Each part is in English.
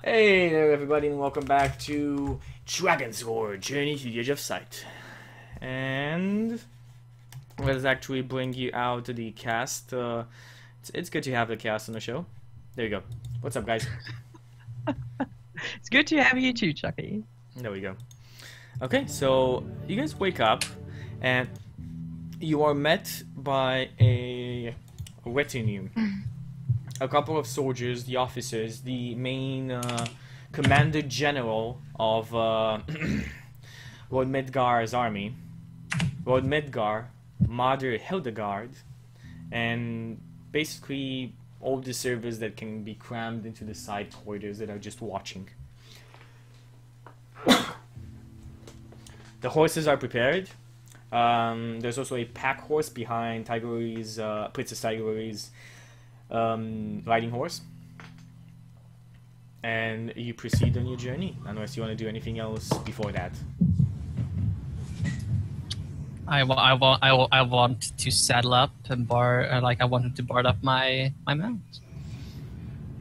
Hey there everybody and welcome back to Dragon's War Journey to the Edge of Sight. And let's actually bring you out to the cast. It's good to have the cast on the show. There you go. What's up, guys? It's good to have you too, Chucky. There we go. Okay, so you guys wake up and you are met by a retinue. A couple of soldiers, the officers, the main commander general of Lord Midgar's army, Lord Midgar, Mother Hildegard, and basically all the servers that can be crammed into the side corridors that are just watching. The horses are prepared. There's also a pack horse behind Princess Tigeri's riding horse, and you proceed on your journey unless you want to do anything else before that. I want to saddle up and I wanted to board up my mount.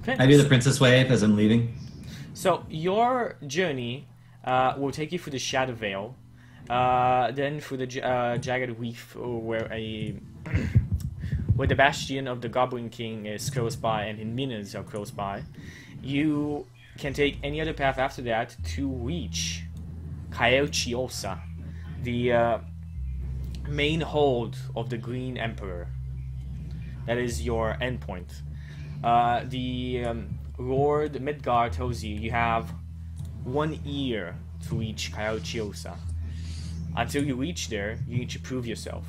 Okay. I do the princess wave as I'm leaving. So your journey will take you through the Shadow Vale, then through the Jagged Reef, where the bastion of the Goblin King is close by and his minions are close by. You can take any other path after that to reach Eyecye, the main hold of the Green Emperor. That is your endpoint. Lord Midgar tells you have 1 year to reach Eyecye. Until you reach there, you need to prove yourself.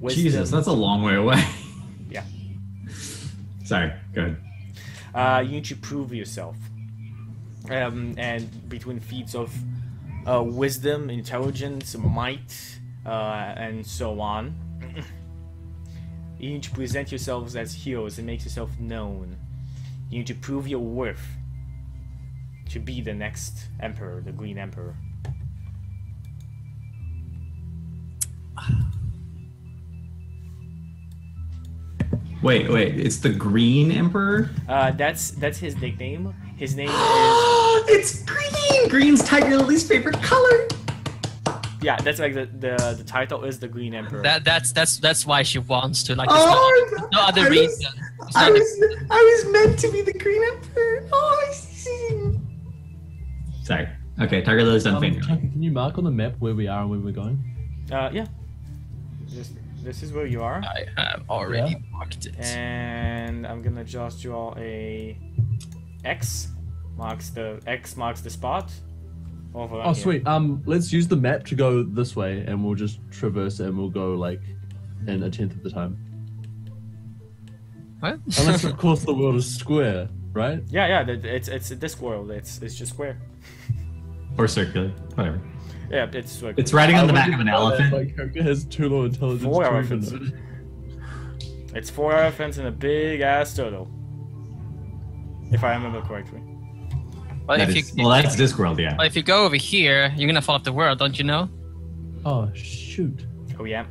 Jesus, that's a long way away. Yeah. Sorry, go ahead. You need to prove yourself. And between feats of wisdom, intelligence, might, and so on, you need to present yourselves as heroes and make yourself known. You need to prove your worth to be the next emperor, the Green Emperor. Wait, it's the Green Emperor? That's his nickname. His name is... It's green! Green's Tiger Lily's favorite color! Yeah, that's like the title is the Green Emperor. That's why she wants to, like, Oh, no other reason. I was meant to be the Green Emperor! Oh, I see. Sorry. Okay, Tiger Lily's done fainting. Chucky, can you mark on the map where we are and where we're going? Yeah. This is where you are. I have already marked it. And I'm gonna just draw a X. Marks the spot. Over Oh, here. sweet. Let's use the map to go this way, and we'll just traverse it, and we'll go like in 1/10 of the time. What? Unless, of course, the world is square, right? Yeah. It's a disc world. It's just square. Or circular, whatever. Yeah, it's like It's riding on the back of an elephant. My character has too low intelligence. 4 to elephants. even know. It's 4 elephants and a big ass turtle. If I remember correctly. Well, That if is, you, well, that's Discworld, yeah. well, if you go over here, you're gonna fall off the world, don't you know? Oh shoot! Oh yeah.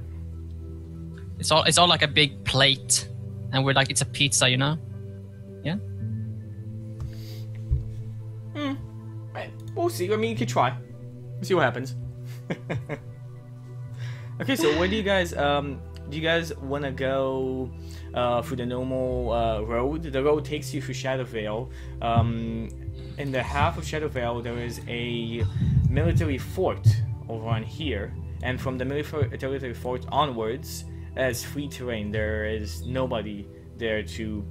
It's all like a big plate, and we're like it's a pizza, you know? Yeah. We'll see. I mean, you could try. We'll see what happens. Okay, so where do you guys want to go through the normal road? The road takes you through Shadow Vale. In the half of Shadow Vale, there is a military fort over on here, and from the military fort onwards, as free terrain. There is nobody there to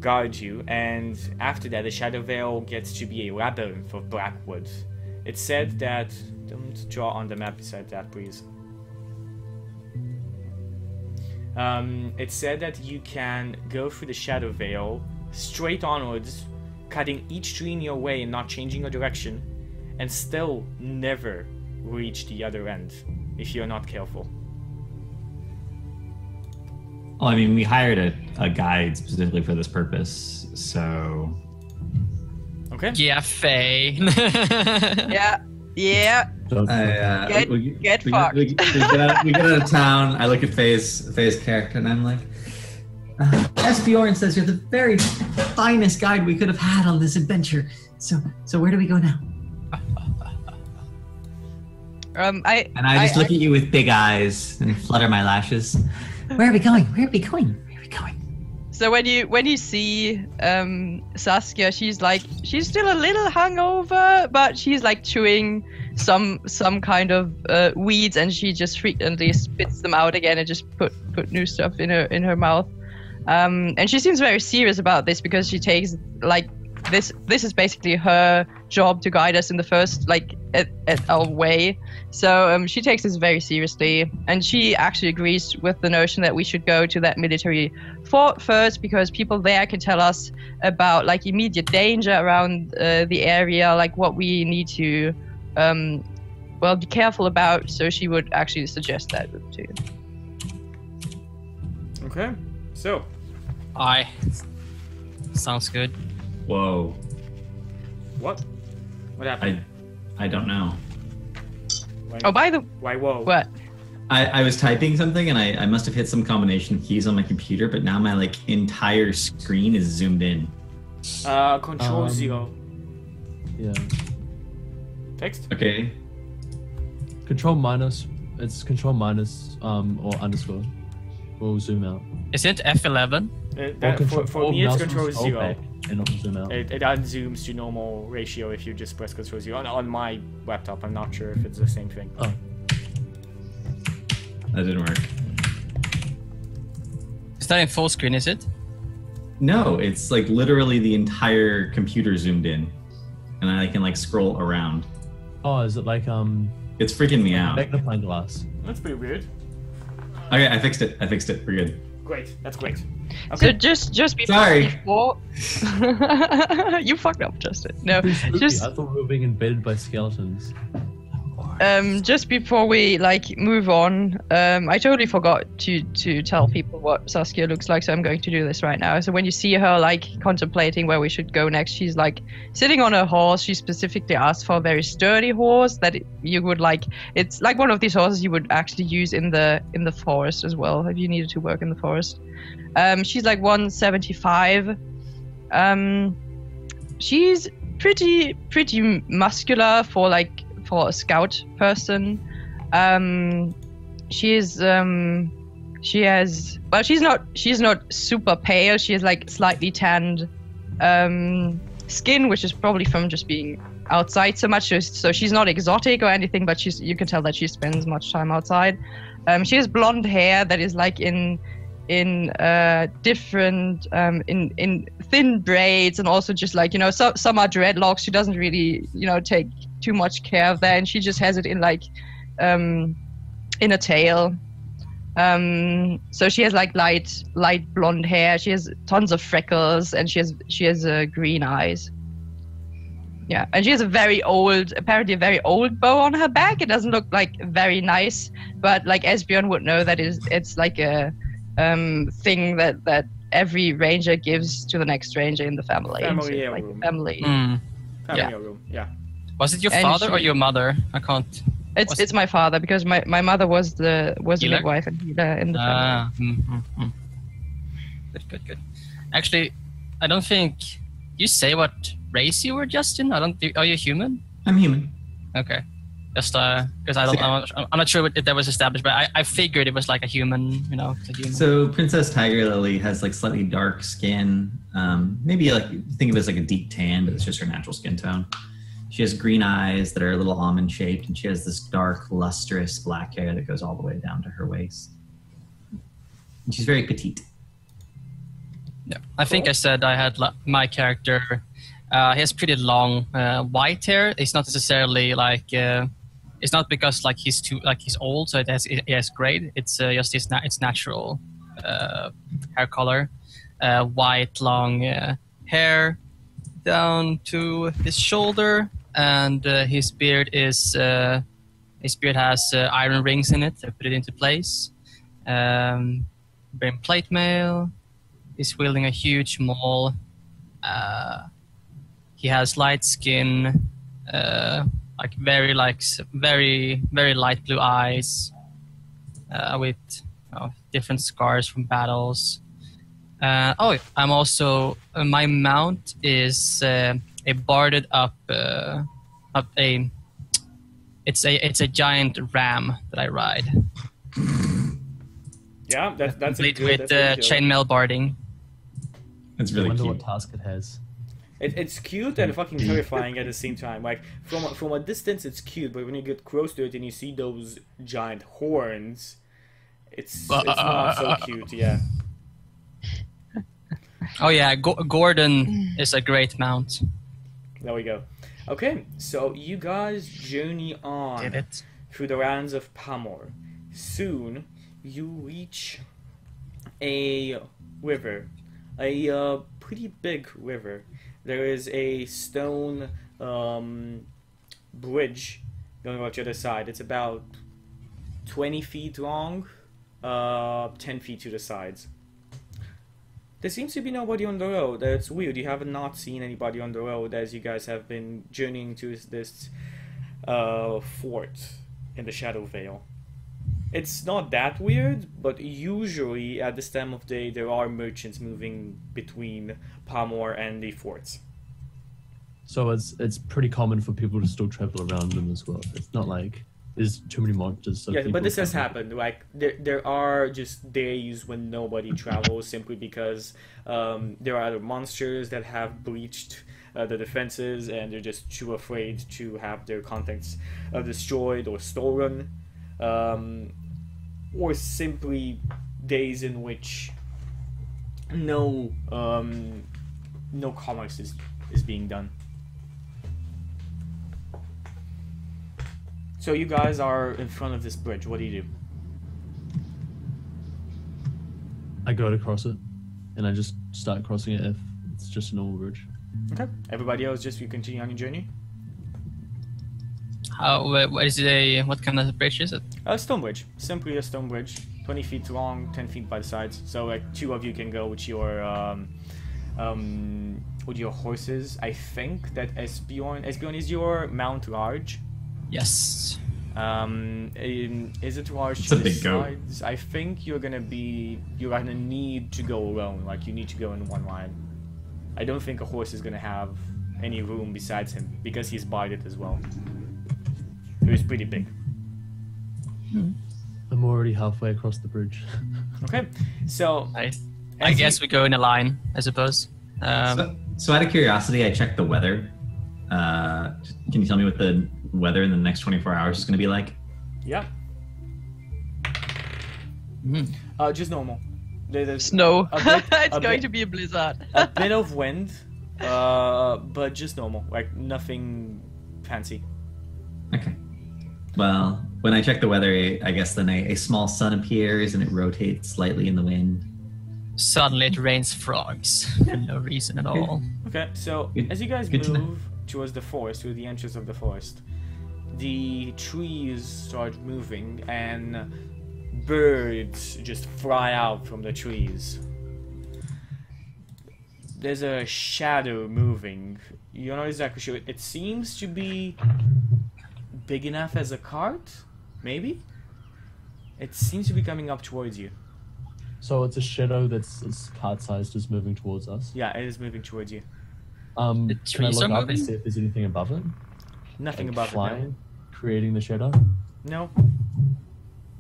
guard you, and after that, the Shadow Vale gets to be a labyrinth of blackwoods. It's said that... Don't draw on the map beside that, please. It's said that you can go through the Shadow Vale straight onwards, cutting each tree in your way and not changing your direction, and still never reach the other end if you're not careful. Well, I mean, we hired a guide specifically for this purpose, so... Okay. Yeah, Faye. Yeah. Get fucked. We get out of town. I look at Faye's character and I'm like, Esbjorn says you're the very finest guide we could have had on this adventure. So where do we go now? I just look at you with big eyes and flutter my lashes. Where are we going? Where are we going? Where are we going? So when you see Saskia, she's still a little hungover, but she's like chewing some kind of weeds, and she just frequently spits them out again and just put new stuff in her mouth. And she seems very serious about this because she takes like this is basically her job to guide us in the first at our way. So she takes this very seriously, and she actually agrees with the notion that we should go to that military fort first, because people there can tell us about like immediate danger around the area, like what we need to be careful about. So she would actually suggest that route too. Okay, so sounds good. Whoa. What happened? I don't know. Why whoa? What? I was typing something and I must have hit some combination of keys on my computer, but now my like entire screen is zoomed in. Control 0. Yeah. Text? Okay. Control minus. It's control minus or underscore. We'll zoom out. Is it F11? For me, it's control 0. And not zoom out. It unzooms to normal ratio if you just press control 0. On my laptop, I'm not sure if it's the same thing. Oh. That didn't work. Is that in full screen, is it? No, it's like literally the entire computer zoomed in, and I can like scroll around. Oh, is it like It's freaking me out. magnifying glass? That's pretty weird. Okay, I fixed it. We're good. Great, that's great. So Okay. just before, Sorry. you fucked up, Justin. No, Pretty spooky. just I thought we were being invaded by skeletons. just before we like move on, I totally forgot to tell people what Saskia looks like, so I'm going to do this right now. So when you see her like contemplating where we should go next, she's like sitting on a horse. She specifically asked for a very sturdy horse that you would like. It's like one of these horses you would actually use in the forest as well if you needed to work in the forest. She's like 175. She's pretty muscular for a scout person. She's not super pale. She has like slightly tanned skin, which is probably from just being outside so much. So she's not exotic or anything, but you can tell that she spends much time outside. She has blonde hair that is like in different in thin braids, and also just like, some are dreadlocks. She doesn't really take too much care of that, and she just has it in like in a tail. So she has like light blonde hair. She has tons of freckles, and she has green eyes. Yeah, and she has apparently a very old bow on her back. It doesn't look like very nice, but like Esbjorn would know that it's like a thing that every ranger gives to the next ranger in the family. Family so, like heirloom. family. Family Yeah. heirloom, yeah. Was it your And father or your mother? I can't. It's my father, because my mother was the Healer? midwife and healer in the family. Good. Actually, I don't think you say what race you were, Justin. Are you human? I'm human. Okay. Just because I'm not sure if that was established, but I figured it was like a human, it's a human. So Princess Tiger Lily has like slightly dark skin. Maybe like think of it as like a deep tan, but it's just her natural skin tone. She has green eyes that are a little almond shaped, and she has this dark, lustrous black hair that goes all the way down to her waist. And she's very petite. Yeah, I think I said I had my character. He has pretty long white hair. It's not necessarily like it's not because like he's old, so it has gray. It's just it's natural hair color, white long hair down to his shoulder, and his beard has iron rings in it. I put it into place. Wearing plate mail. He's wielding a huge maul. He has light skin, very light blue eyes, with different scars from battles. I'm also my mount is a barded up it's a giant ram that I ride. Yeah, that's complete a good, with that's chainmail barding. It's I really wonder cute. what task it has. It's cute and fucking terrifying at the same time. Like from a distance, it's cute, but when you get close to it and you see those giant horns, it's not so cute. Yeah. Oh yeah, Gordon is a great mount. There we go. Okay, so you guys journey on Did it? through the lands of Pamor. Soon, you reach a river, a pretty big river. There is a stone bridge going out the other side. It's about 20 feet long, 10 feet to the sides. There seems to be nobody on the road. That's weird. You have not seen anybody on the road as you guys have been journeying to this fort in the Shadow Vale. It's not that weird, but usually at this time of day there are merchants moving between Pamor and the forts. So it's pretty common for people to still travel around in this world. It's not like there's too many monsters. So Yeah, but people this has can't- happened. Like there are just days when nobody travels simply because there are other monsters that have breached the defenses and they're just too afraid to have their contents destroyed or stolen, or simply days in which no commerce is being done. So you guys are in front of this bridge. What do you do? I go to cross it, and I just start crossing it if it's just a normal bridge. Okay. Everybody else, just you continue on your journey. What kind of bridge is it? A stone bridge. Simply a stone bridge. 20 feet long, 10 feet by the sides. So like two of you can go with your horses. I think that Esbjorn is your mount large? Yes. Is it large It's to a the big goat. sides? I think you're gonna need to go alone. Like you need to go in one line. I don't think a horse is gonna have any room besides him because he's barded as well. He's pretty big. I'm already halfway across the bridge. Okay, so I guess we go in a line, I suppose. So out of curiosity, I checked the weather. Can you tell me what the weather in the next 24 hours is going to be like? yeah, just normal. There's Snow. a bit- It's a going bit- to be a blizzard. a bit of wind, but just normal, like nothing fancy. Okay. Well, when I check the weather, I guess then a small sun appears and it rotates slightly in the wind. Suddenly it rains frogs for no reason at all. Okay, so Good- as you guys good to know. move towards the forest, to the entrance of the forest, the trees start moving and birds just fly out from the trees. There's a shadow moving. You're not exactly sure. It seems to be big enough as a cart, maybe? It seems to be coming up towards you. So it's a shadow that's cart-sized, is moving towards us. Yeah, it is moving towards you. The Can I trees look are up and moving? see if there's anything above it? Nothing Like above flying, creating the shadow. it. No.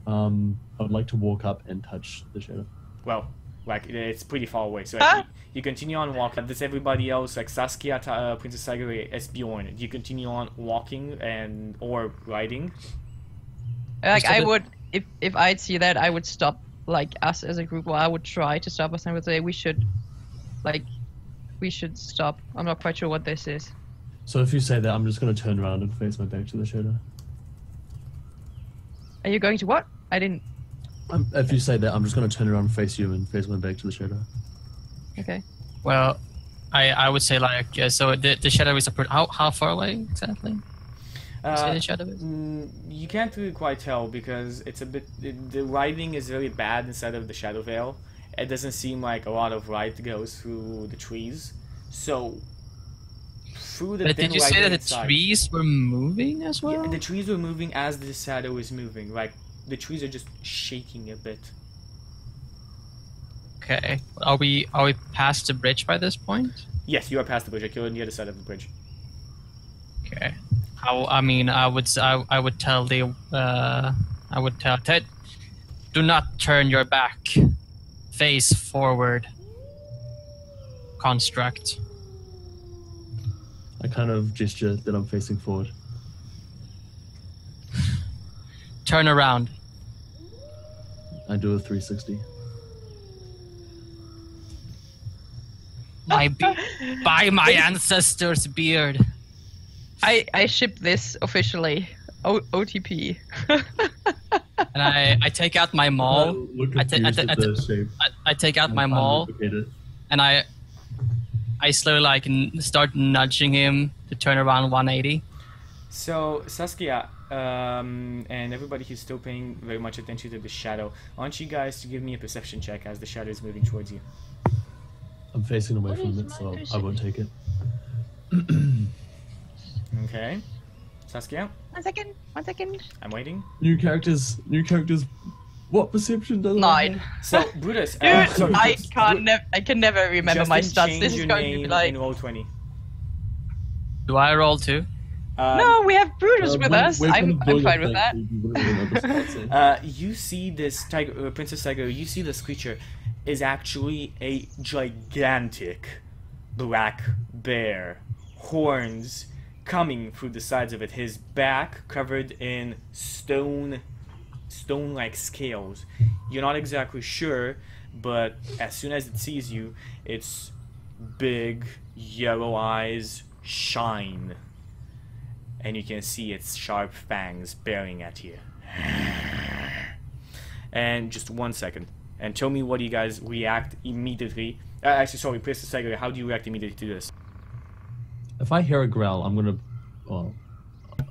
I'd like to walk up and touch the shadow. Well, like it's pretty far away. So Huh? you continue on walking. Does everybody else, like Saskia, Princess Tiger, Esbjorn, do you continue on walking and or riding? Like Just a I bit- would, if I'd see that, I would stop. Like us as a group, or I would try to stop us and would say we should stop. I'm not quite sure what this is. So if you say that, I'm just going to turn around and face my back to the shadow. Are you going to what? I didn't. If you say that, I'm just going to turn around and face you and face my back to the shadow. Okay. Well, I would say like so the shadow is how far away exactly? Say the shadow is? You can't really quite tell because it's a bit. The lighting is very bad inside of the Shadow Vale. It doesn't seem like a lot of light goes through the trees. So through the But thin did you say lighting that the inside- trees were moving as well? Yeah, the trees were moving as the shadow is moving. Like the trees are just shaking a bit. Okay. Are we past the bridge by this point? Yes, you are past the bridge. You're on the other side of the bridge. Okay. I would tell Ted, do not turn your back. Face forward. Construct. I kind of gesture that I'm facing forward. Turn around. I do a 360. By my ancestors' beard. I ship this officially. OTP. And I take out my maul. I take out my maul, and I slowly like start nudging him to turn around 180. So Saskia, and everybody who's still paying very much attention to the shadow, I want you guys to give me a perception check as the shadow is moving towards you. I'm facing away from it, so I won't take it. Okay. Saskia? 1 second. 1 second. I'm waiting. New characters. What perception does 9. So, Brutus. Dude, I can never remember my stats. This is going to be like... in roll 20. Do I roll too? No, we have Brutus with us. I'm fine with that. You see this tiger, Princess Tiger, you see this creature is actually a gigantic black bear. Horns coming through the sides of it. His back covered in stone-like scales. You're not exactly sure, but as soon as it sees you, its big yellow eyes shine. And you can see its sharp fangs bearing at you. And just 1 second. And tell me, what do you guys react immediately? Actually, sorry, Princess Tiger, how do you react immediately to this? If I hear a growl, I'm gonna... Well...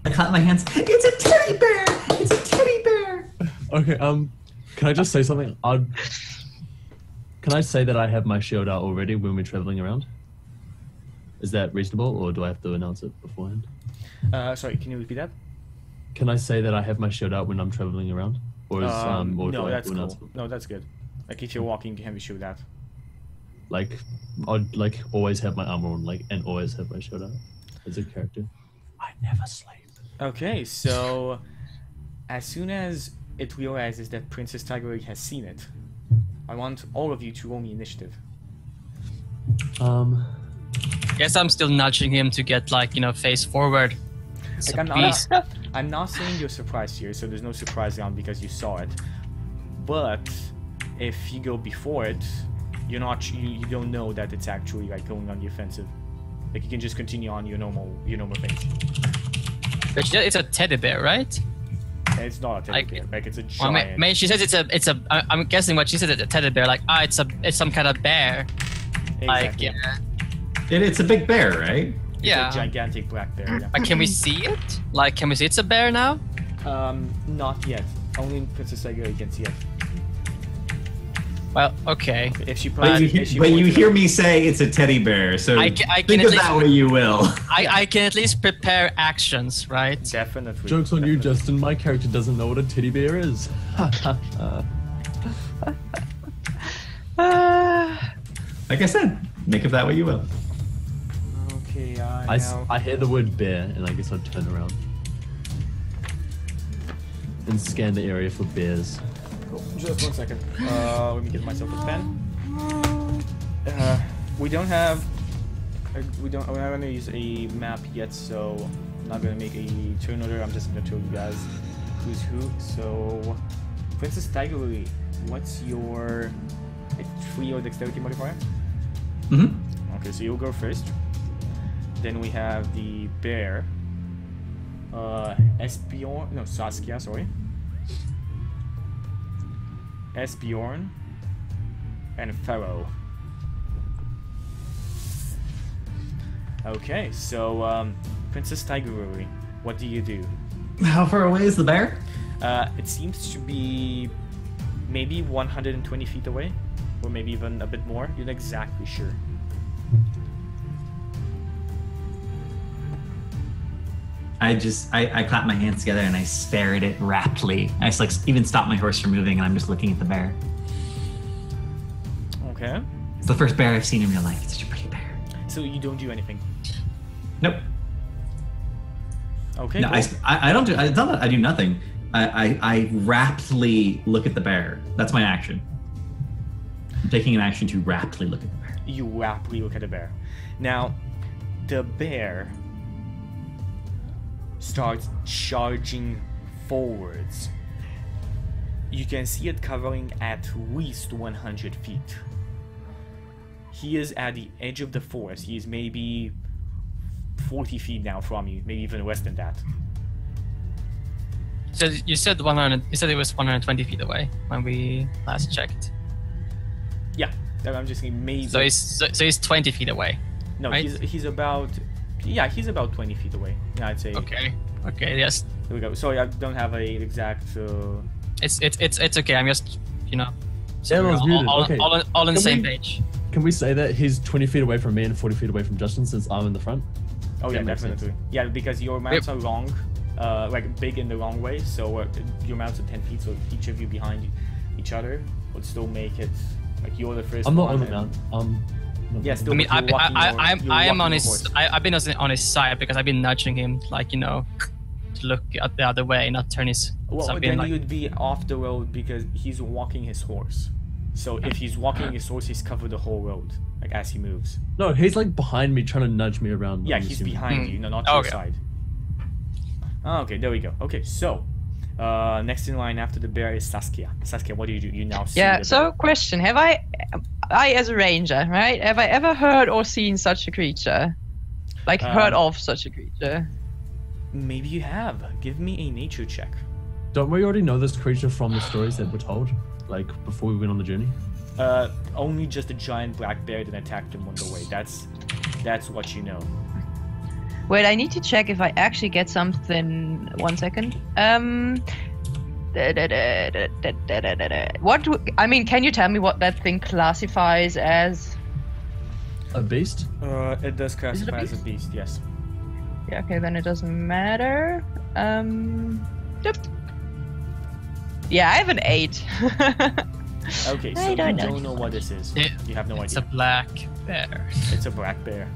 I clap my hands. It's a teddy bear! It's a teddy bear! Okay, can I just say something? Can I say that I have my shield out already when we're traveling around? Is that reasonable, or do I have to announce it beforehand? Sorry, can you repeat that? Can I say that I have my shield out when I'm traveling around? Or is, no, that's cool. No, that's good. Like, if you're walking, you can be shield out. Like, I'd like always have my armor on, like, and always have my shield out as a character. I never sleep. Okay, so as soon as it realizes that Princess Tiger has seen it, I want all of you to roll me initiative. Guess I'm still nudging him to get, like, face forward. Like, I'm not saying you're surprised here, so there's no surprise round because you saw it. But if you go before it, you don't know that it's actually like going on the offensive. Like, you can just continue on your normal things. But it's a teddy bear, right? It's not a teddy bear. Like, it's a giant. Well, she says it's a. I'm guessing what she said. It's a teddy bear. Like, it's some kind of bear. Exactly. Like, yeah. It's a big bear, right? Yeah. It's a gigantic black bear. Yeah. But can we see it? Like, can we see it's a bear now? Not yet. Only Princess Tiger can see it. Well, okay. If she But you hear me say it's a teddy bear, so I can think of that way you will. I can at least prepare actions, right? Definitely. Joke's on you, Justin. My character doesn't know what a teddy bear is. Like I said, make of that what you will. Okay, I hear the word bear, and I guess I'd turn around and scan the area for bears. Cool. Just 1 second. Let me get myself a pen. We're not gonna use a map yet, so I'm not gonna make a turn order. I'm just gonna tell you guys who's who. So, Princess Tiger Lily, what's your 3 or dexterity modifier? Mm-hmm. Okay, so you'll go first. Then we have the bear. Saskia, sorry. Esbjorn and Pharaoh. Okay, so Princess Tiger Lily, what do you do? How far away is the bear? It seems to be maybe 120 feet away, or maybe even a bit more. You're not exactly sure. I clap my hands together and I stare at it raptly. I just even stop my horse from moving and I'm just looking at the bear. Okay. It's the first bear I've seen in real life. It's such a pretty bear. So you don't do anything. Nope. Okay. No, cool. I don't do. It's not that I do nothing. I raptly look at the bear. That's my action. I'm taking an action to raptly look at the bear. You rapidly look at the bear. Now, the bear starts charging forwards. You can see it covering at least 100 feet. He is at the edge of the forest. He is maybe 40 feet now from you, maybe even less than that. So you said 100. You said it was 120 feet away when we last checked. Yeah, I'm just saying maybe. So he's 20 feet away. No, right? he's about. Yeah, he's about 20 feet away. Yeah, I'd say. Okay. Okay. Yes. There we go. Sorry, I don't have a exact. It's okay. I'm just Yeah, that was muted. Okay. all on the Can same we- page. Can we say that he's 20 feet away from me and 40 feet away from Justin since I'm in the front? Oh yeah, That makes definitely. Yeah, because your mounts are long, like big in the wrong way. So your mounts are 10 feet, so each of you behind each other would still make it like you're the first. I'm not one on the and- mount. Yeah, still. I mean, but you're walking I am your on his. horse. I've been on his side because I've been nudging him, to look at the other way, not turn his. Well, so I've been, then like, you'd be off the road because he's walking his horse. So if he's walking his horse, he's covered the whole road, like as he moves. No, he's like behind me trying to nudge me around. Yeah, I'm he's assuming. behind you, no, not to your Okay. side. Okay, there we go. Okay, so next in line after the bear is Saskia. Saskia, what do? You now see Yeah. the So, question: Have I as a ranger, right? Have I ever heard or seen such a creature? Like heard of such a creature? bear. Maybe you have. Give me a nature check. Don't we already know this creature from the stories that were told, like before we went on the journey? Only just a giant black bear that attacked him on the way. That's what you know. Wait, I need to check if I actually get something. 1 second. I mean, can you tell me what that thing classifies as? A beast? It does classify as a beast? beast, yes. Yeah, okay, then it doesn't matter. Yep. Yeah, I have an 8. Okay, so I you don't don't know. know what this is. You have no It's idea. a black bear. It's a black bear.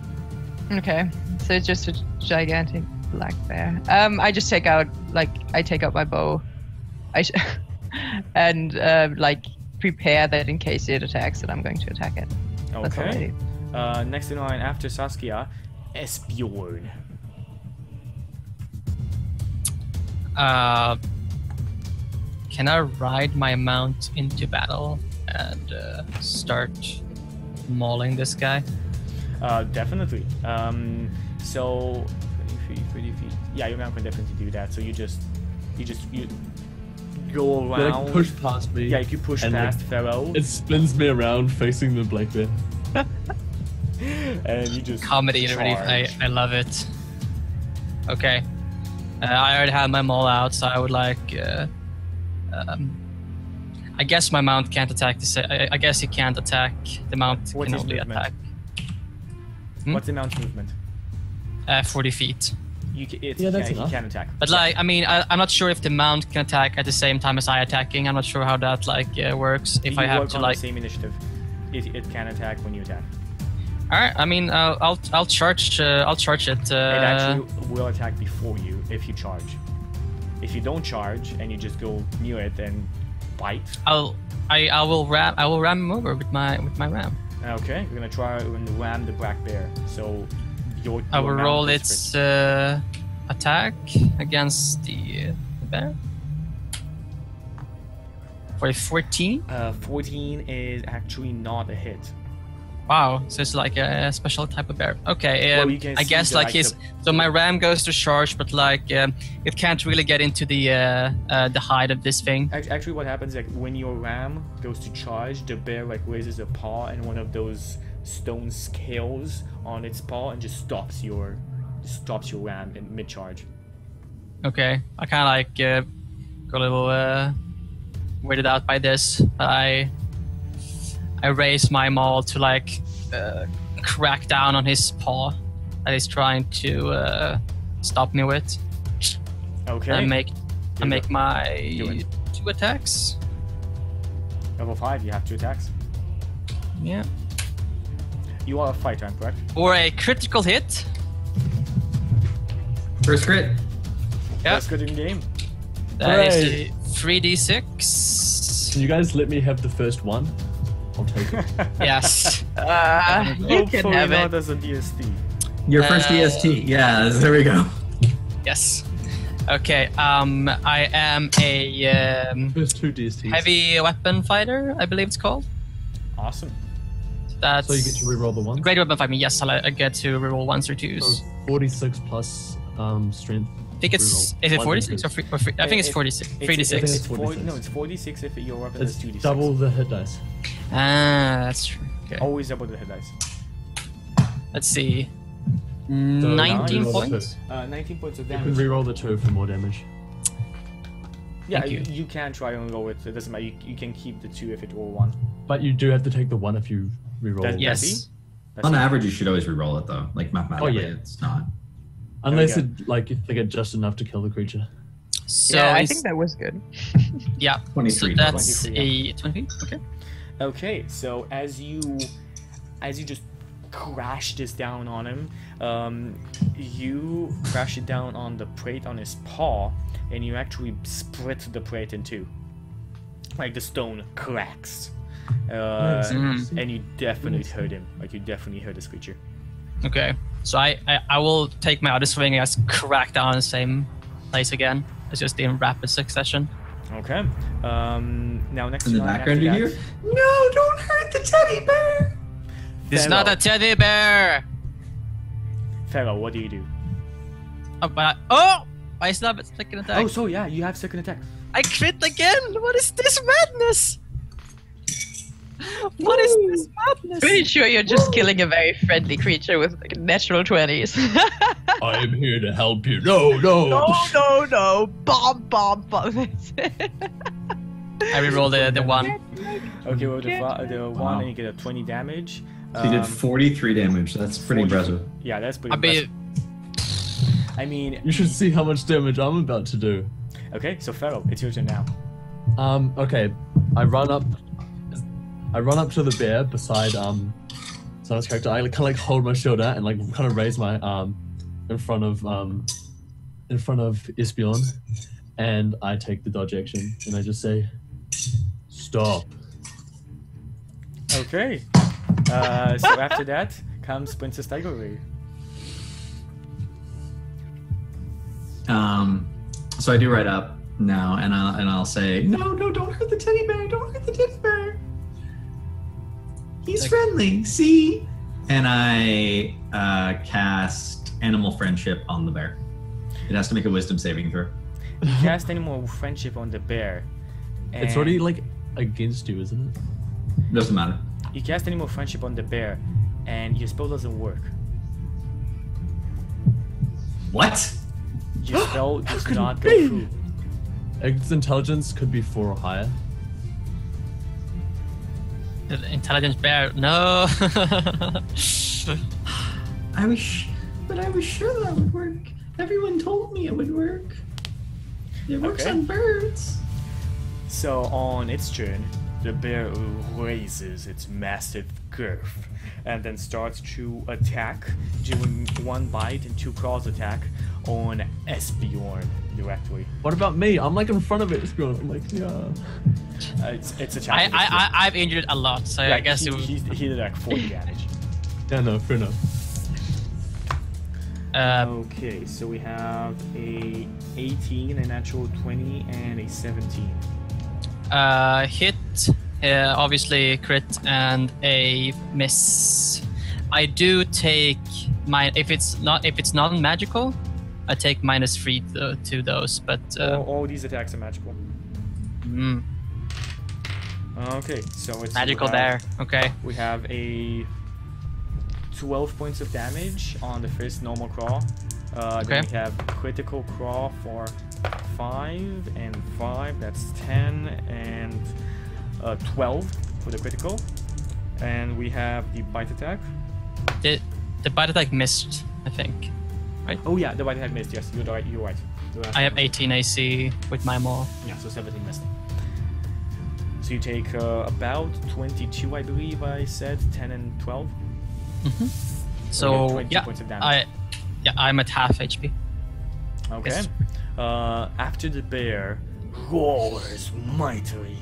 Okay, so it's just a gigantic black bear. I just take out my bow, and prepare that in case it attacks that I'm going to attack it. That's all I Okay. do. Next in line after Saskia, Esbjorn. Can I ride my mount into battle and start mauling this guy? Definitely. So 30 feet. Yeah, your mount can definitely do that. So you go They around. like push past me. Yeah, if you push and, past like, Pharaoh, It spins me around facing the black bear. and you just Comedy relief. I love it. Okay. I already had my maul out, so I would I guess my mount can't attack I guess he can't attack. The mount What's can his only movement? attack What's the mount movement? 40 feet. Yeah, that's he enough. can attack. But I'm not sure if the mount can attack at the same time as I attacking. I'm not sure how that works. If you I have work to on like. the same initiative, it can attack when you attack. All right. I mean, I'll charge. I'll charge it. It actually will attack before you if you charge. If you don't charge and you just go near it and bite. I will ram him over with my ram. Okay, we're gonna try and ram the black bear. So I will mount roll is its attack against the bear. For a 14. 14 is actually not a hit. Wow, so it's like a special type of bear. Okay, Well, you can I see guess the, like like, his. the- So my ram goes to charge, but it can't really get into the hide of this thing. Actually, what happens is when your ram goes to charge, the bear raises a paw and one of those stone scales on its paw and just stops your ram in mid-charge. Okay, I kind of got a little weirded out by this. I raise my maul to crack down on his paw that he's trying to stop me with. Okay. I make Do it. my Do it. 2 attacks. Level 5, you have 2 attacks. Yeah. You are a fighter, I'm correct? Or a critical hit. First crit. Yeah. That's good in game. That is Hooray. a 3d6. Can you guys let me have the first one? I'll take it. Yes. You can have not it. as a DST. Your first DST. Yeah, there we go. Yes. Okay. I am a First 2 DSTs. heavy weapon fighter, I believe it's called. Awesome. That's So you get to reroll the one. great weapon fighter. Yes, I get to reroll 1s or 2s. So 46 plus strength. I think it's reroll. is it One 46 or, increase. I think it's 46. 3d6. It's 46. No, it's 46 if your weapon It's is 2d6. double the hit dice. Ah, that's true. Okay. Always double the hit dice. Let's see. So 19 reroll the points. 19 points of You can damage. reroll the 2 for more damage. Yeah, Thank you can try and roll it. It doesn't matter. You can keep the 2 if it roll 1. But you do have to take the 1 if you reroll. That- Yes. That's On it. average, you should always reroll it though. Like mathematically, Oh, yeah. it's not. Unless There it like if they get just enough to kill the creature. So Yeah, I it's- think that was good. yeah. 23. So that's 23, a 20. Okay. Okay, so as you just crash this down on him, you crash it down on the plate on his paw, and you actually split the plate in 2. Like the stone cracks, and you definitely hurt him. Like you definitely hurt this creature. Okay. So I will take my other swing and just crack down on the same place again. It's just in rapid succession. Okay. Now next In the round after background, you that- hear, "No, don't hurt the teddy bear." It's not a teddy bear. Pharaoh, what do you do? Oh, I still have a second attack. Oh, so yeah, you have second attack. I crit again. What is this madness? What is this madness? Pretty sure you're just killing a very friendly creature with like natural 20s. I am here to help you. No. no. Bomb. That's it. I reroll the 1. Okay, well the one, and you get a 20 damage. So you did 43 damage. That's pretty 40. impressive. Yeah, that's pretty I mean, impressive. I mean, You should see how much damage I'm about to do. okay, so Pharaoh, it's your turn now. Okay. I run up to the bear beside Sona's character. I kind of like hold my shield out and like kind of raise my arm in front of Isbjorn, and I take the dodge action and I just say, "Stop." Okay. So after that comes Princess Tigerway. So I do ride up now, and I'll say, "No, don't hurt the teddy bear. Don't hurt the teddy bear. He's friendly. See?" And I cast Animal Friendship on the bear. It has to make a Wisdom saving throw. You cast Animal Friendship on the bear. It's and already like against you, isn't it? Doesn't matter. You cast Animal Friendship on the bear, and your spell doesn't work. What? Your spell does could not it go be? through. Its intelligence could be 4 or higher. the intelligent bear. No. I was sure that would work. Everyone told me it would work. It works Okay. on birds. So on its turn, the bear raises its massive girth and then starts to attack, doing 1 bite and 2 claws attack on Esbjorn directly. What about me? I'm like in front of it. I'm like, yeah. It's attacking. I've injured a lot, so I guess it was. he did like 40 damage. Yeah, no, fair enough. Okay, so we have a 18, a natural 20, and a 17. Hit, obviously crit, and a miss. I do take if it's non-magical, I take -3 to those, but All these attacks are magical. Okay, so it's magical there. Okay. We have a 12 points of damage on the first normal claw. Okay. Then we have critical claw for 5 and 5. That's 10 and 12 for the critical. And we have the bite attack. The bite attack missed, I think. Oh yeah, the bite attack missed. Yes, you're right. You're right. I have 18 AC with my maul. Yeah, so 17 missed. So you take about 22, I believe I said, 10 and 12. So 20 yeah, points of damage. I'm at half HP. Okay. Yes. After the bear roars mightily,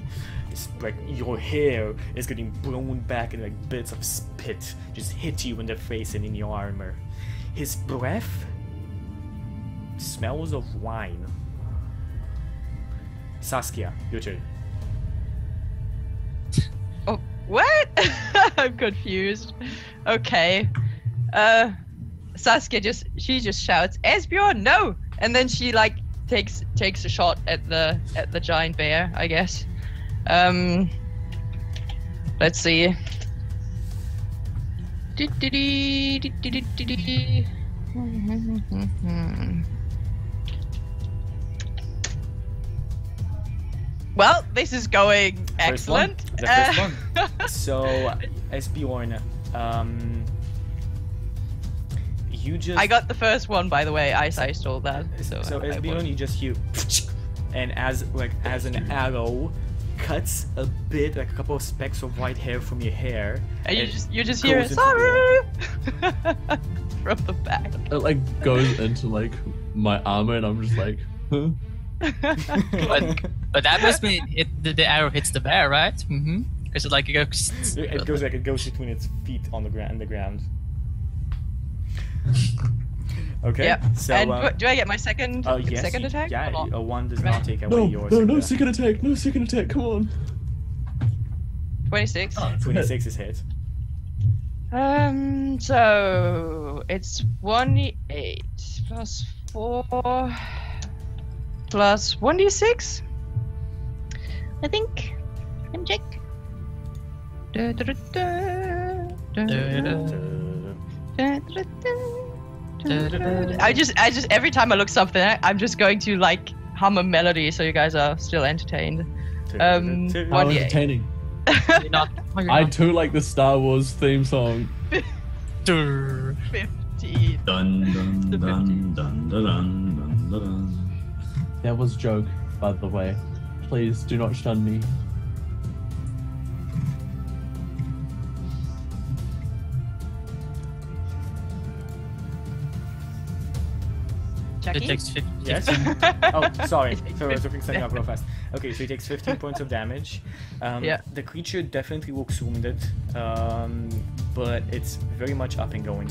it's like your hair is getting blown back and like bits of spit just hit you in the face and in your armor. His breath smells of wine. Saskia, your turn. Oh, what? I'm confused. Okay. Saskia just shouts, "Esbjorn, no!" And then she like takes a shot at the giant bear, I guess. Let's see. Well, this is going excellent. The first one. So, Esbjorn, you just... I got the first one, by the way. Eyecye stole that. So Esbjorn, you just hear... And as an arrow cuts a bit, like a couple of specks of white hair from your hair. And you just hear it, sorry! From the back. It like goes into like my armor and I'm just like, huh? but that must mean the arrow hits the bear, right? Because it goes between its feet on the ground. Okay. Yeah. So and do I get my second attack? Yeah. One does not take away yours. No second attack. No second attack. Come on. 26. 26 is hit. So it's 1d8 plus 4 plus 1d6. I think. Let me check. I just every time I look something, I'm just going to like hum a melody so you guys are still entertained. How entertaining. I too like the Star Wars theme song. 15. Dun dun dun dun dun dun dun. That was a joke, by the way. Please do not shun me. Chuky? It takes 50. Yes. Oh, sorry. So I was looking something up real fast. Okay, so he takes 15 points of damage. Yeah. The creature definitely looks wounded, but it's very much up and going.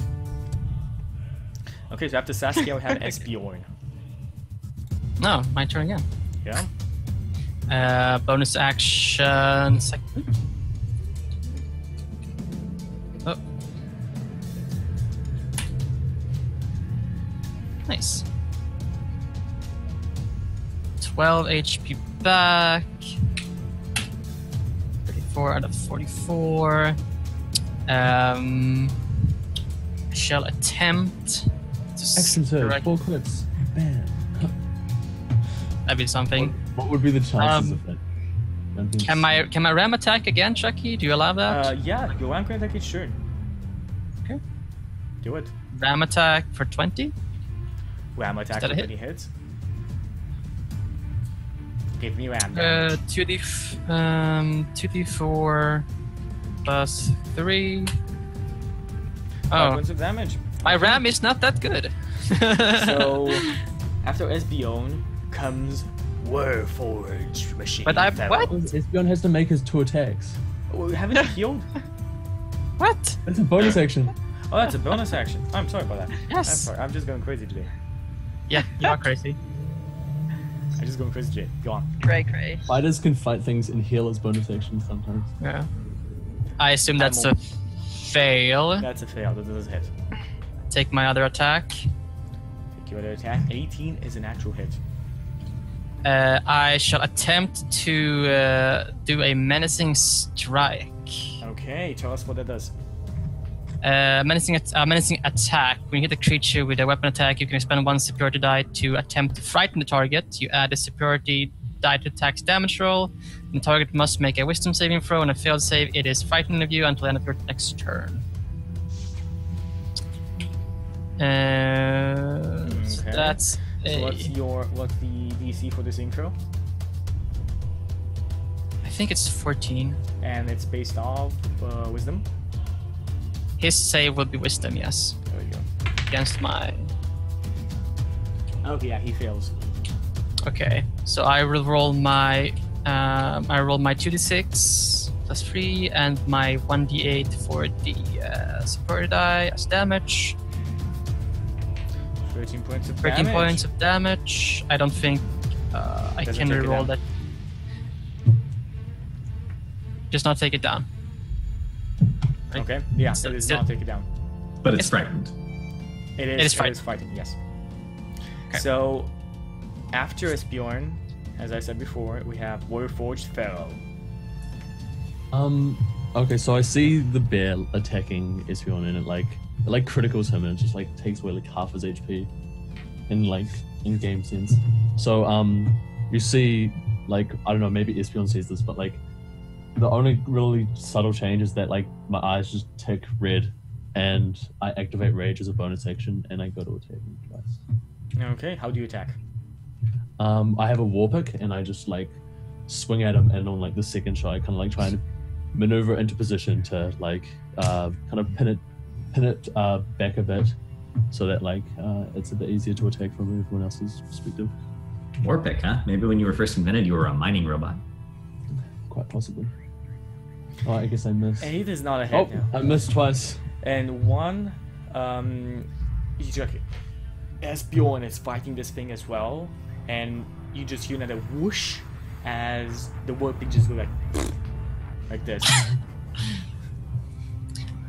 Okay, so after Saskia, we have Esbjorn. No, my turn again. Yeah. Bonus action. Second. Oh. Nice. 12 HP back. 34 out of 44. I shall attempt to Action surge, 4 clips. Bam. That'd be something. What would be the chances of that? Can my ram attack again, Chuky? Do you allow that? Yeah, your ram can attack each turn. Okay. Do it. Ram attack for 20. Ram attack that a for hit? 20 hits. Give me ram damage. 2d4 plus 3. 5 points of damage. My ram is not that good. So, after Esbjorn comes Warforged Machine. But what? Esbjorn has to make his 2 attacks. Oh, haven't you healed? What? It's a bonus action. Oh, that's a bonus action. I'm sorry about that. Yes. I'm sorry. I'm just going crazy today. Yeah, you are crazy. I'm just going crazy today. Go on. Cray. Fighters can fight things and heal as bonus actions sometimes. Yeah. I assume that's a fail. That's a fail. That does hit. Take my other attack. Take your other attack. 18 is an actual hit. I shall attempt to do a menacing strike. Okay, tell us what that does. Menacing attack. When you hit a creature with a weapon attack, you can expend 1 superiority die to attempt to frighten the target. You add a superiority die to attack's damage roll. The target must make a wisdom saving throw. On a failed save, it is frightened of you until the end of your next turn. So that's so what's the DC for this intro? I think it's 14. And it's based off wisdom. His save will be wisdom, yes. There we go. Against my... Okay, yeah, he fails. Okay, so I will roll my... I roll my 2d6 plus 3 and my 1d8 for the superior die as damage. 13 points of 13 damage. points of damage. I don't think I Doesn't can take it reroll down. that. Just not take it down. Okay, yeah, So- it does so- not take it down. But it's frightened. It is fighting, yes. Okay. So, after Esbjorn, as I said before, we have Warforged Pharaoh. Okay, so I see the bear attacking Esbjorn and it criticals him and it just like takes away like half his HP in game sense. So you see like I don't know, maybe Esbjorn sees this, but like the only really subtle change is that like my eyes just tick red and I activate rage as a bonus action and I go to attack him twice. Okay, how do you attack? I have a war pick and I just like swing at him and on like the second shot I kind of like try and maneuver into position to like kind of pin it back a bit so that like it's a bit easier to attack from everyone else's perspective. Warpick, huh? Maybe when you were first invented, you were a mining robot. Quite possibly. Oh, I guess I missed. 8 is not a hit now. I missed twice. And 1, he's like, Esbjorn is fighting this thing as well, and you just hear another whoosh as the warpick just go like this.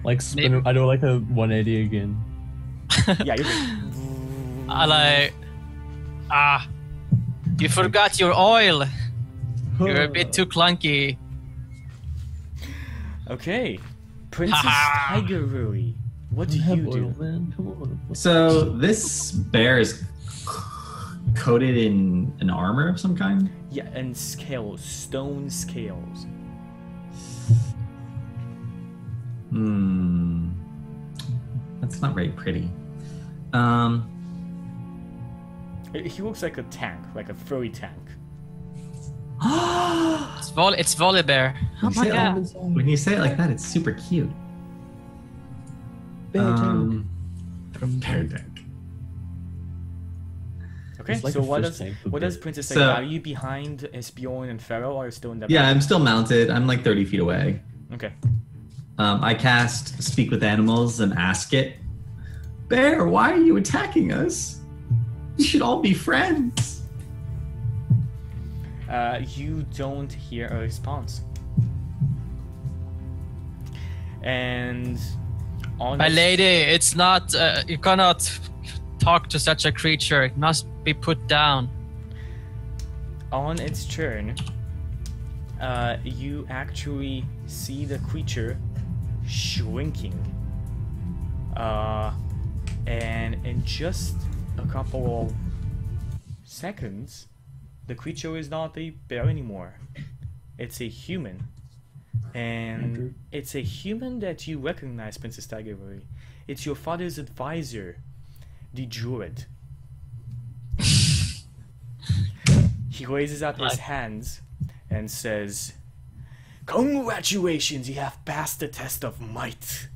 Like spin. I do like a 180 again. Yeah, you're good. You forgot your oil. You're a bit too clunky. Okay, Princess Tigeruri, what do you do? Man. Come on. So this bear is coated in an armor of some kind. Yeah, and scales, stone scales. That's not very pretty. He looks like a tank, like a furry tank. It's Volibear. Oh my god. When you say it like that, it's super cute. Bear tank. Okay, It's like so a what fish does tank for what does bear. Princess say? So- Are you behind Esbjorn and Pharaoh, or are you still in the Yeah, back? I'm still mounted. I'm like 30 feet away. Okay. I cast Speak with Animals and ask it, Bear, why are you attacking us? We should all be friends. You don't hear a response. And on My lady, it's not. You cannot talk to such a creature. It must be put down. on its turn, you actually see the creature shrinking. And in just a couple of seconds, the creature is not a bear anymore. It's a human. And it's a human that you recognize, Princess Tigerberry. It's your father's advisor, the druid. He raises up his hands and says, "Congratulations, you have passed the test of might."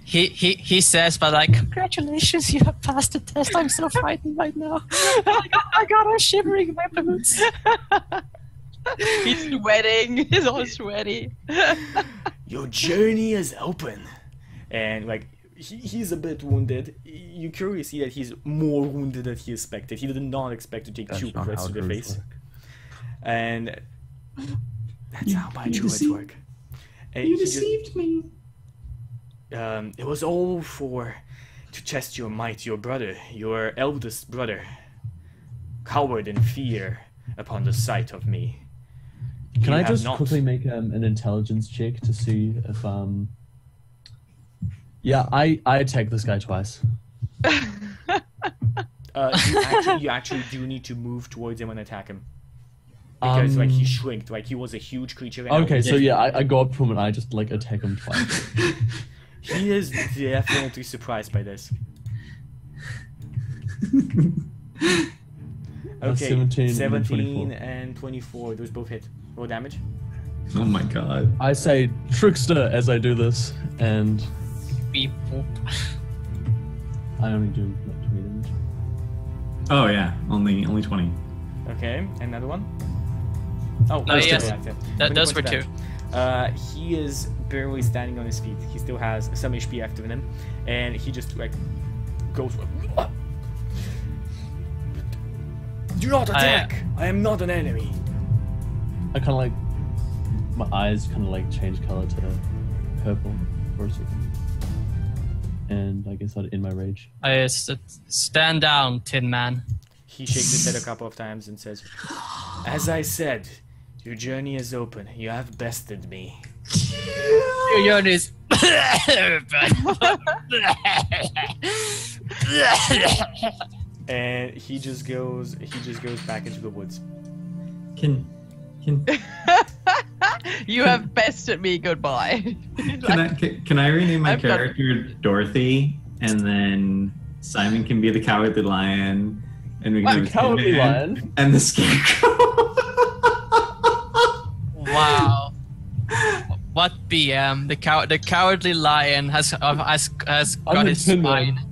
He says, but like, congratulations, you have passed the test. I'm so frightened right now. I got I'm shivering in my boots. He's sweating. He's all sweaty. Your journey is open. And like, he's a bit wounded. You clearly see that he's more wounded than he expected. He did not expect to take That's 2 not crits how to the druids face. work. And that's how my druids deceived- work. And You he just- deceived me. it was all to test your might. Your brother, your eldest brother, cowered in fear upon the sight of me. Can You I have just not. quickly make an intelligence check to see if Yeah, I attacked this guy twice. You actually do need to move towards him and attack him. Because like he shrinked, like he was a huge creature. And Okay, so yeah, I go up to him and I just like attack him twice. He is definitely surprised by this. Okay, 17 and 17 24. and 24. Those both hit. Roll damage. Oh my god. I say trickster as I do this, and Beep. I only do like 20 damage. Oh yeah, only 20. Okay, another one. Oh, No, that's yes. still active. Those 20 were points two. of damage. He is barely standing on his feet. He still has some HP active in him, and he just like goes. Do not attack! I am not an enemy. I kind of like my eyes kind of like change color to purple for a second, and I guess I'd end my rage. I stand down, Tin Man. He shakes his head a couple of times and says, "As I said, your journey is open. You have bested me." Your yarn is. And he just goes back into the woods. Can You have bested me. Goodbye. can I rename my I've got- character Dorothy, and then Simon can be the Cowardly Lion, and we can have Cowardly Tin Man Lion? and the Scarecrow. Wow. What BM? The Cowardly Lion has got I'm the his Tin spine. Man.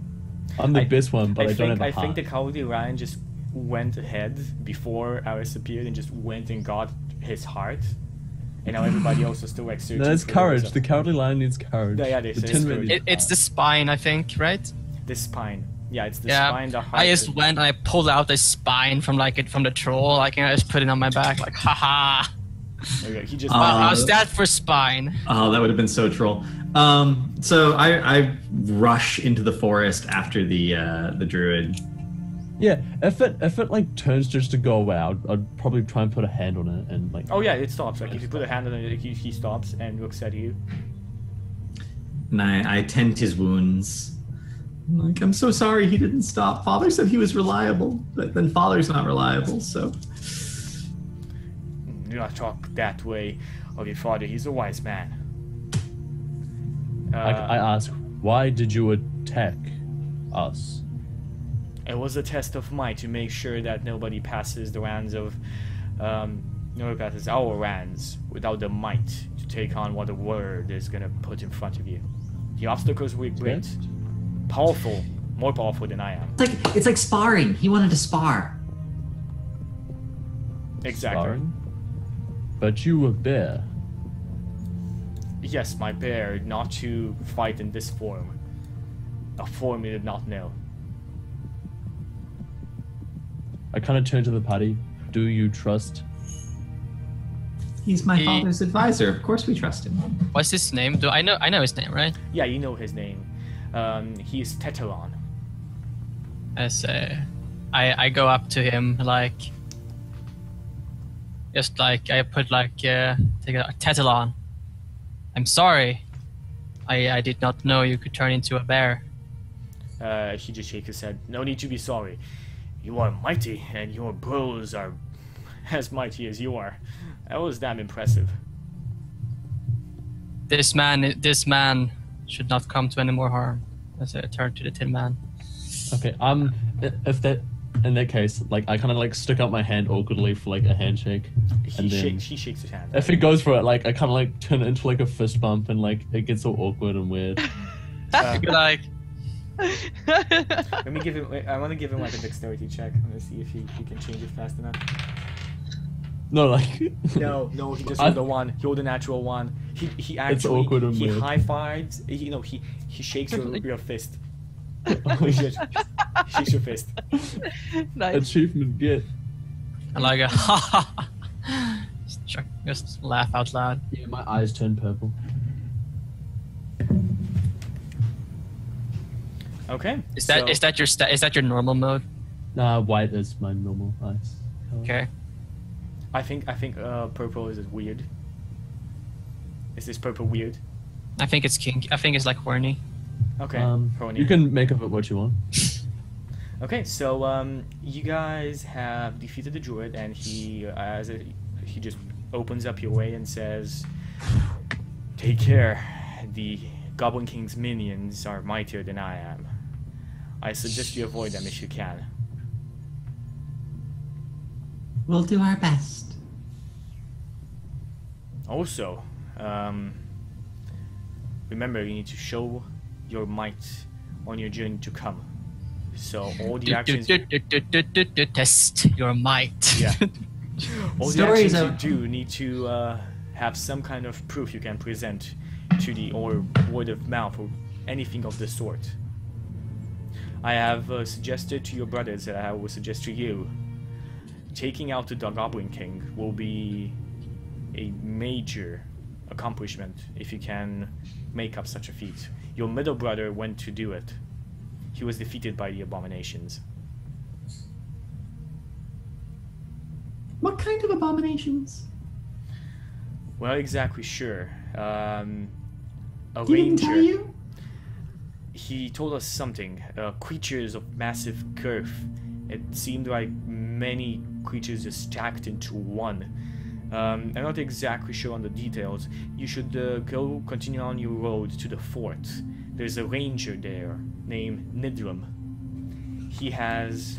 I'm the best one, but I, don't have a I think heart. the Cowardly Lion just went ahead before Alice appeared and just went and got his heart. And now everybody else is still like searching. No, it's for courage. his- The Cowardly Lion needs courage. Yeah, it is. The It is Tin Man courage. needs It's the heart. spine, I think, right? The spine. Yeah, it's the Yeah. spine, the heart. I just went and I pulled out the spine from the troll, like, and I just put it on my back, like, haha. Okay, he just. How's that for spine? Oh, that would have been so troll. So I rush into the forest after the druid. Yeah, if it like turns just to go away, I'd probably try and put a hand on it and like. Oh yeah, it stops. Like if you put a hand on it, he stops and looks at you. And I tend his wounds. I'm like, I'm so sorry he didn't stop. Father said he was reliable, but then Father's not reliable, so. Do not talk that way of your father. He's a wise man. I ask, why did you attack us? It was a test of might to make sure that nobody passes the lands of, nobody passes our lands without the might to take on what the world is gonna put in front of you. The obstacles were great, powerful, more powerful than I am. It's like sparring. He wanted to spar. Exactly. Sparring? But you were bear. Yes, my bear, not to fight in this form. A form he did not know. I kind of turn to the party. Do you trust? He's my father's advisor. Of course we trust him. What's his name? I know his name, right? Yeah, you know his name. He's Teteron. I go up to him like, just like I put like take a Tetelon. I'm sorry. I did not know you could turn into a bear. He just shakes his head. No need to be sorry. You are mighty, and your bros are as mighty as you are. That was damn impressive. This man should not come to any more harm. As I turn to the Tin Man. Okay, in that case, like I kind of like stick out my hand awkwardly for like a handshake, and then He shakes his hand. if he goes for it, like I kind of like turn it into like a fist bump, and like it gets all awkward and weird. You're like, Let me give him. I want to give him like a dexterity check. I'm gonna see if he can change it fast enough. No, like No, he just rolled a 1. He rolled a natural 1. He actually awkward and he weird. high fives. He shakes your fist. Oh, He shakes your fist. Nice. achievement get. I like a ha ha. Just laugh out loud. Yeah, my eyes turn purple. Okay. Is that your normal mode? Nah, white is my normal eyes. color. Okay. I think purple is weird. Is this purple weird? I think it's kinky. I think it's like horny. Okay. horny. You can make of it what you want. Okay, so you guys have defeated the druid, and he just opens up your way and says, "Take care. The Goblin King's minions are mightier than I am. I suggest you avoid them if you can." We'll do our best. Also, remember you need to show your might on your journey to come. So all the actions. Test your might. Yeah. All the Stories actions you do need to have some kind of proof you can present to or word of mouth or anything of the sort. I have suggested to your brothers that I will suggest to you. Taking out the Goblin King will be a major accomplishment if you can make up such a feat. Your middle brother went to do it. He was defeated by the abominations. What kind of abominations? Well, exactly sure. A He didn't tell ranger. you? He told us something. Creatures of massive girth. It seemed like many creatures just stacked into one. I'm not exactly sure on the details. You should go continue on your road to the fort. There's a ranger there named Nidrum. He is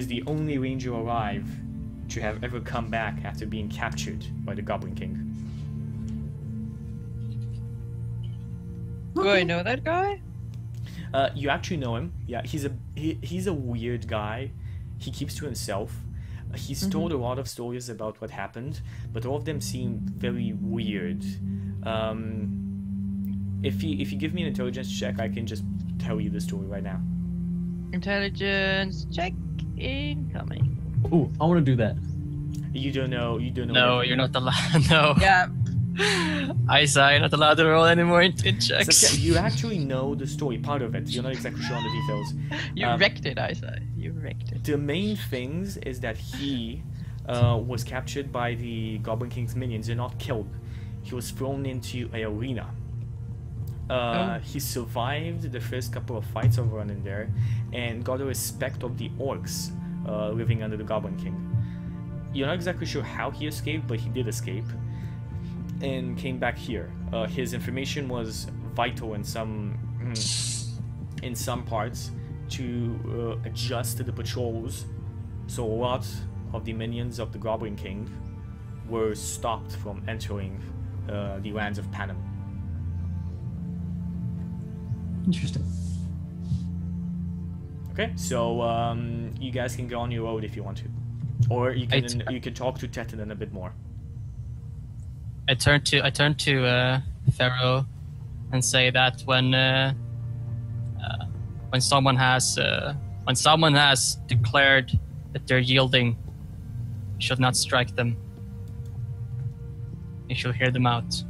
the only ranger alive to have ever come back after being captured by the Goblin King. Do I know that guy? You actually know him. Yeah, he's a weird guy. He keeps to himself. He's told a lot of stories about what happened, but all of them seem very weird. If you give me an intelligence check, I can just tell you the story right now. Intelligence check incoming. Ooh, I want to do that. You don't know. No, you're not allowed. No. Yeah. Eyecye, not allowed to roll anymore in It's checks. okay. You actually know the story, part of it. You're not exactly sure on the details. You wrecked it, Eyecye. You wrecked it. The main things is that he was captured by the Goblin King's minions and not killed. He was thrown into an arena. He survived the first couple of fights over in there and got the respect of the orcs living under the Goblin King. You're not exactly sure how he escaped, but he did escape and came back here. His information was vital in some parts to adjust to the patrols, so a lot of the minions of the Goblin King were stopped from entering the lands of Panem. Interesting. Okay, so you guys can go on your road if you want to, or you can talk to Tetan a bit more. I turn to Pharaoh and say that when someone has declared that they're yielding, you should not strike them. You should hear them out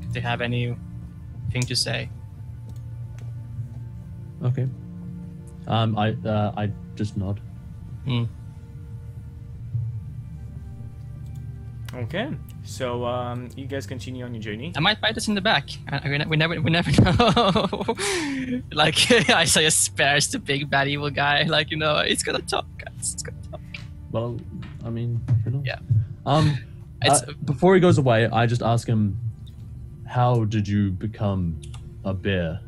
if they have anything to say. Okay. I just nod. Okay, so you guys continue on your journey. I might bite us in the back. We never know. Like Eyecye spares the big bad evil guy. Like, it's gonna talk, guys. It's gonna talk. Well, I mean, Yeah. Before he goes away, I just ask him, how did you become a bear?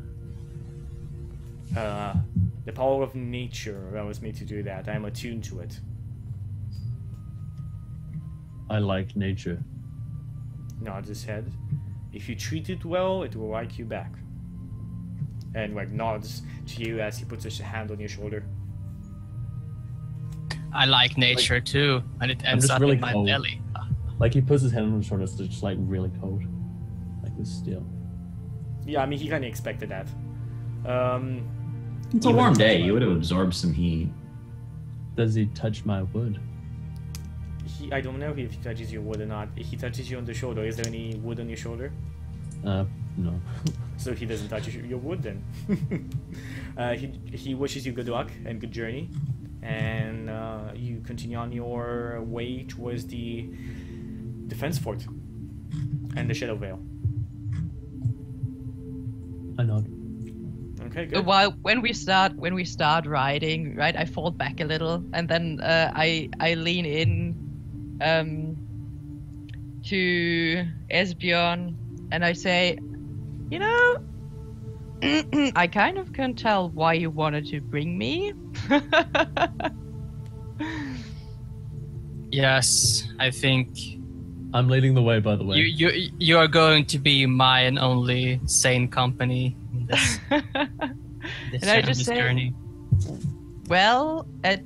The power of nature allows me to do that. I'm attuned to it. I like nature. Nods his head. If you treat it well, it will like you back. And nods to you as he puts his hand on your shoulder. I like nature too, and it ends just up really in my cold. belly. Like, he puts his hand on his shoulder, it's just really cold. Like this steel. Yeah, I mean, he kind of expected that. It's a warm day. You would have absorbed some heat. Does he touch my wood? I don't know if he touches your wood or not. He touches you on the shoulder. Is there any wood on your shoulder? No. So he doesn't touch your wood then. He wishes you good luck and good journey, and you continue on your way towards the defense fort and the Shadow Vale. I nod. Okay, good. When we start riding, right, I fall back a little, and then I lean in to Esbjorn, and I say, I kind of can tell why you wanted to bring me. Yes, I think I'm leading the way, by the way. You are going to be my and only sane company in this, And I just say, journey. well, at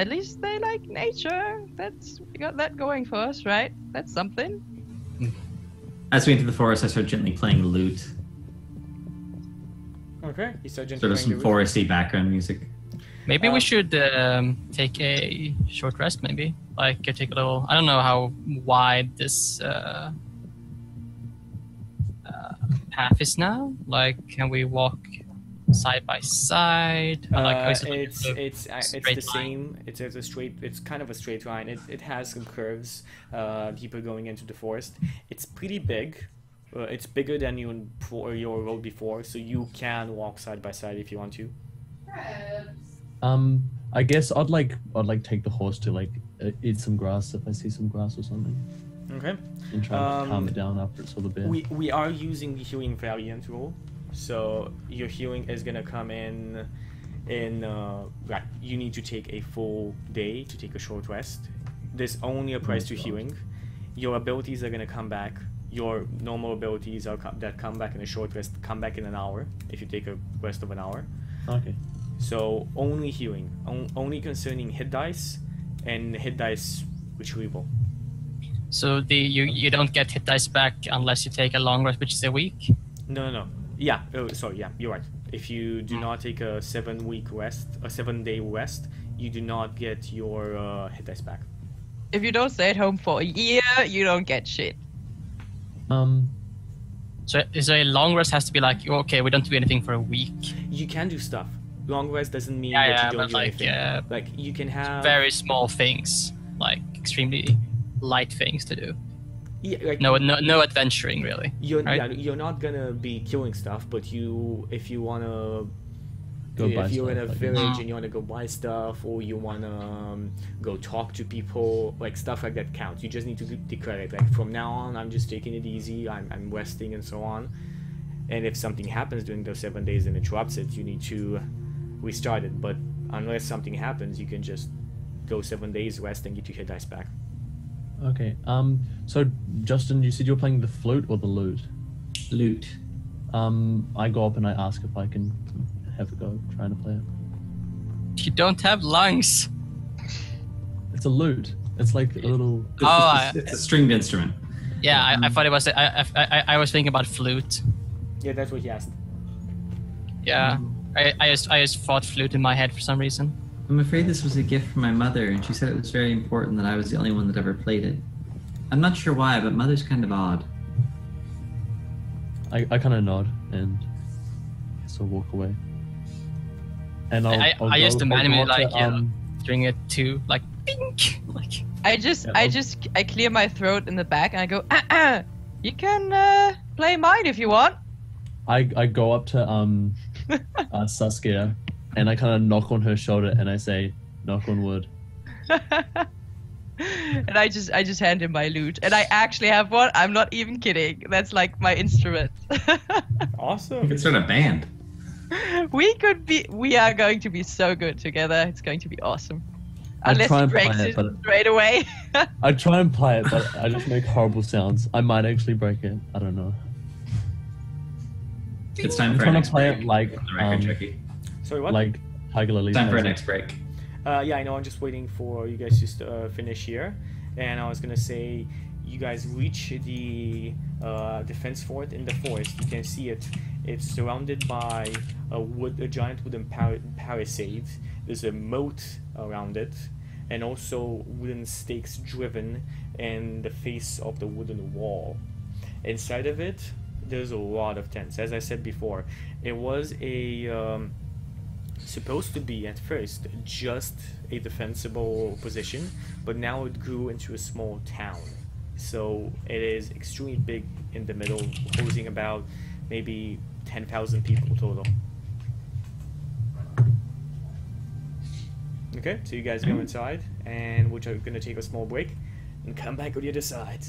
least they like nature. We got that going for us, right? That's something. As we enter the forest, I start gently playing the lute. Okay, you start Sort of some foresty background music. Maybe we should take a short rest. Maybe like take a little. I don't know how wide this path is now. Like, can we walk side by side? It's the same. It's a straight. It's kind of a straight line. It has some curves deeper going into the forest. It's pretty big. It's bigger than your road before, so you can walk side by side if you want to. I guess I'd like take the horse to like eat some grass if I see some grass or something. Okay. And try to calm it down after it saw the bear. We are using the healing variant rule, so your healing is gonna come in. Right, you need to take a full day to take a short rest. There's only a price to healing. Your abilities are gonna come back. Your normal abilities that come back in a short rest come back in an hour if you take a rest of an hour. Okay. So only healing, only concerning hit dice and hit dice retrieval. So you don't get hit dice back unless you take a long rest, which is a week. No. Yeah. Sorry. Yeah, you're right. If you do not take a 7-day rest, you do not get your hit dice back. If you don't stay at home for a year, you don't get shit. So is a long rest has to be like, okay, we don't do anything for a week. You can do stuff. Long rest doesn't mean that you don't do anything. Like you can have very small things, like extremely light things to do. Yeah, like, no adventuring really. You're not gonna be killing stuff, but if you wanna. If you're in a village and you want to go buy stuff, or you want to go talk to people, like stuff like that counts. You just need to declare it. Like from now on, I'm just taking it easy. I'm resting and so on. And if something happens during those 7 days and interrupts it, you need to restart it. But unless something happens, you can just go 7 days rest and get your hit dice back. Okay. So Justin, you said you were playing the flute or the lute? Lute. I go up and I ask if I can have a go trying to play it. You don't have lungs. It's a lute. It's like a little. It's a stringed instrument. Yeah, I thought it was. I was thinking about flute. Yeah, that's what he asked. Yeah, I just thought flute in my head for some reason. I'm afraid this was a gift from my mother, and she said it was very important that I was the only one that ever played it. I'm not sure why, but Mother's kind of odd. I kind of nod and so walk away. And I just imagine like doing it too, like pink, like. I clear my throat in the back and I go, you can play mine if you want. I go up to Saskia and I kind of knock on her shoulder and I say, knock on wood. And I just hand him my lute, and I actually have one. I'm not even kidding. That's like my instrument. Awesome. You could start a band. We are going to be so good together. It's going to be awesome. Unless he breaks it straight away. I try and play it, but I just make horrible sounds. I might actually break it. I don't know. It's time I'm for trying our to play break. it like Chuky. Sorry, what? Like Tiger Lily. Time for our next break. Yeah, I know. I'm just waiting for you guys to finish here, and I was gonna say, you guys reach the defense fort in the forest. You can see it. It's surrounded by a giant wooden palisade. There's a moat around it, and also wooden stakes driven in the face of the wooden wall. Inside of it, there's a lot of tents. As I said before, it was supposed to be at first just a defensible position, but now it grew into a small town. So it is extremely big in the middle, hosting about maybe 10,000 people total. Okay, so you guys go inside, and we're going to take a small break and come back on the other side.